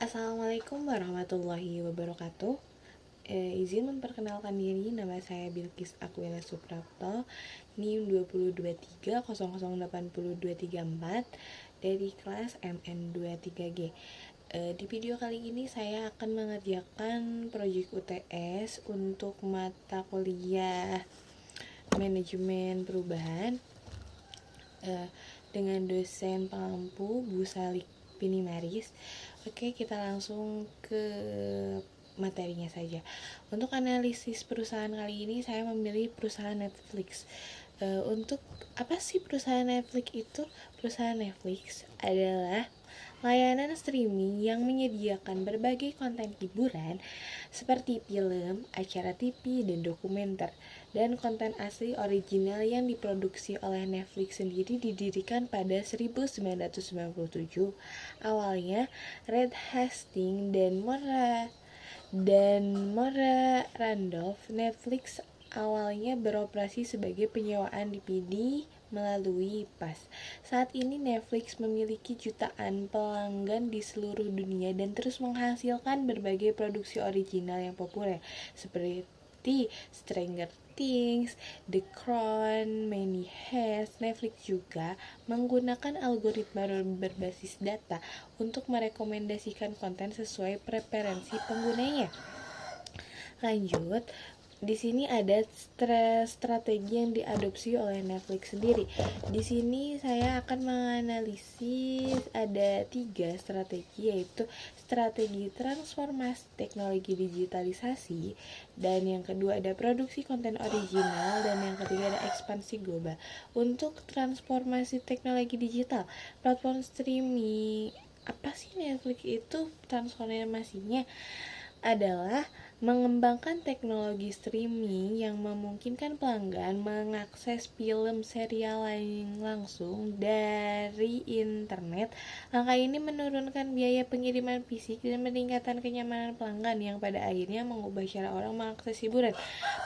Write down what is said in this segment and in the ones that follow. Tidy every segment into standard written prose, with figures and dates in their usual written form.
Assalamualaikum warahmatullahi wabarakatuh. Izin memperkenalkan diri, nama saya Bilqis Akwila Suprapto, NIM 202300800234 dari kelas MN23G. Di video kali ini saya akan mengerjakan proyek UTS untuk mata kuliah manajemen perubahan dengan dosen pengampu Bu Salik Pinimaris. Oke, kita langsung ke materinya saja. Untuk analisis perusahaan kali ini saya memilih perusahaan Netflix. Untuk apa sih perusahaan Netflix itu? Perusahaan Netflix adalah layanan streaming yang menyediakan berbagai konten hiburan seperti film, acara TV, dan dokumenter. Dan konten asli original yang diproduksi oleh Netflix sendiri didirikan pada 1997. Awalnya Reed Hastings dan Maura Randolph. Netflix awalnya beroperasi sebagai penyewaan DVD melalui PAS. Saat ini Netflix memiliki jutaan pelanggan di seluruh dunia dan terus menghasilkan berbagai produksi original yang populer seperti Stranger Things, The Crown, Money Heist. Netflix juga menggunakan algoritma berbasis data untuk merekomendasikan konten sesuai preferensi penggunanya. Lanjut, di sini ada strategi yang diadopsi oleh Netflix sendiri. Di sini saya akan menganalisis ada 3 strategi, yaitu strategi transformasi teknologi digitalisasi, dan yang kedua ada produksi konten original, dan yang ketiga ada ekspansi global. Untuk transformasi teknologi digital, platform streaming apa sih Netflix itu? Transformasinya adalah mengembangkan teknologi streaming yang memungkinkan pelanggan mengakses film serial langsung dari internet. Langkah ini menurunkan biaya pengiriman fisik dan meningkatkan kenyamanan pelanggan yang pada akhirnya mengubah cara orang mengakses hiburan.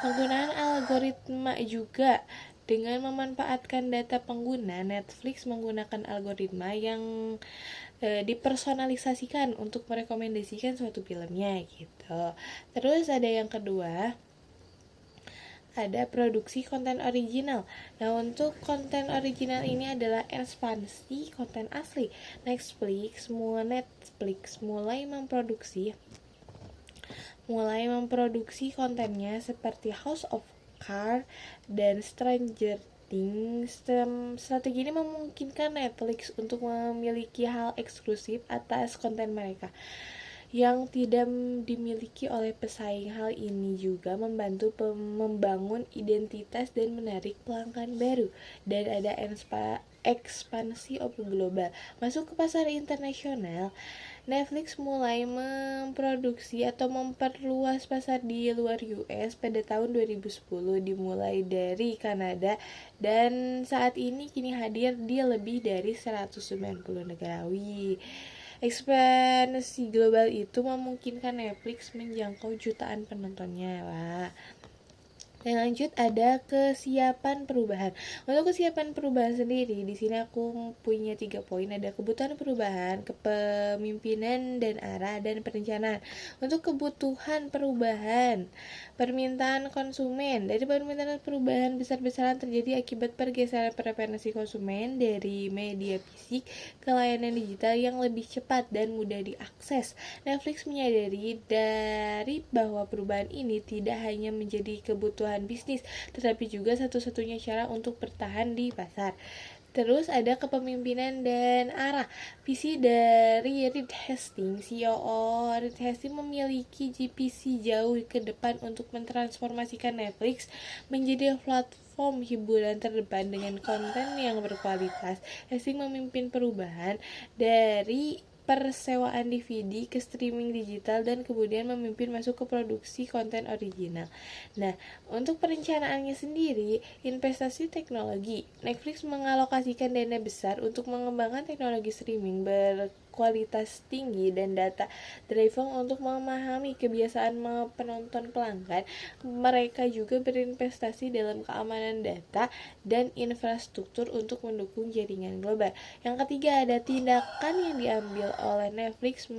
Penggunaan algoritma juga. Dengan memanfaatkan data pengguna, Netflix menggunakan algoritma yang dipersonalisasikan untuk merekomendasikan suatu filmnya gitu. Terus ada yang kedua, ada produksi konten original. Nah, untuk konten original ini adalah ekspansi konten asli. Netflix mulai memproduksi kontennya seperti House of Cards dan Stranger Things. Strategi ini memungkinkan Netflix untuk memiliki hal eksklusif atas konten mereka yang tidak dimiliki oleh pesaing. Hal ini juga membantu membangun identitas dan menarik pelanggan baru. Dan ada ekspansi global, masuk ke pasar internasional. Netflix mulai memproduksi atau memperluas pasar di luar US pada tahun 2010, dimulai dari Kanada, dan saat ini kini hadir di lebih dari 190 negara. Ekspansi global itu memungkinkan Netflix menjangkau jutaan penontonnya lah. Dan lanjut ada kesiapan perubahan. Untuk kesiapan perubahan sendiri, di sini aku punya 3 poin. Ada kebutuhan perubahan, kepemimpinan dan arah, dan perencanaan. Untuk kebutuhan perubahan, permintaan konsumen. Dari permintaan perubahan besar-besaran terjadi akibat pergeseran preferensi konsumen dari media fisik ke layanan digital yang lebih cepat dan mudah diakses. Netflix menyadari dari bahwa perubahan ini tidak hanya menjadi kebutuhan bisnis, tetapi juga satu-satunya cara untuk bertahan di pasar. Terus ada kepemimpinan dan arah. Visi dari Reed Hastings, CEO Reed Hastings memiliki visi jauh ke depan untuk mentransformasikan Netflix menjadi platform hiburan terdepan dengan konten yang berkualitas. Hastings memimpin perubahan dari persewaan DVD ke streaming digital dan kemudian memimpin masuk ke produksi konten original. Nah, untuk perencanaannya sendiri, investasi teknologi. Netflix mengalokasikan dana besar untuk mengembangkan teknologi streaming kualitas tinggi dan data driven untuk memahami kebiasaan penonton pelanggan. Mereka juga berinvestasi dalam keamanan data dan infrastruktur untuk mendukung jaringan global. Yang ketiga, ada tindakan yang diambil oleh Netflix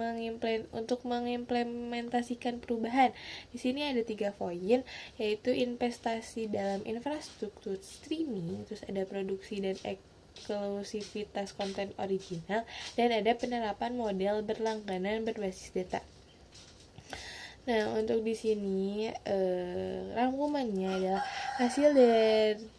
untuk mengimplementasikan perubahan. Di sini ada 3 poin, yaitu investasi dalam infrastruktur streaming, terus ada produksi dan eksklusivitas konten original, dan ada penerapan model berlangganan berbasis data. Nah, untuk di sini rangkumannya adalah hasil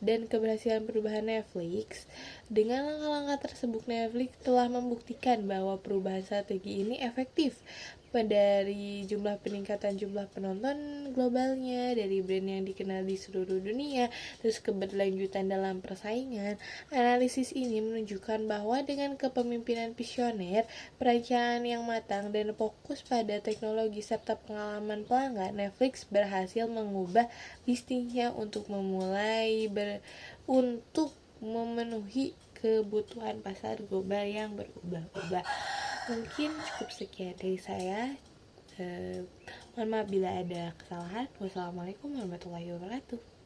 dan keberhasilan perubahan Netflix. Dengan langkah-langkah tersebut, Netflix telah membuktikan bahwa perubahan strategi ini efektif. Dari peningkatan jumlah penonton globalnya, dari brand yang dikenal di seluruh dunia, terus keberlanjutan dalam persaingan. Analisis ini menunjukkan bahwa dengan kepemimpinan visioner, perencanaan yang matang, dan fokus pada teknologi serta pengalaman pelanggan, Netflix berhasil mengubah bisnisnya untuk memenuhi kebutuhan pasar global yang berubah-ubah. Mungkin cukup sekian dari saya. Mohon maaf bila ada kesalahan. Wassalamualaikum warahmatullahi wabarakatuh.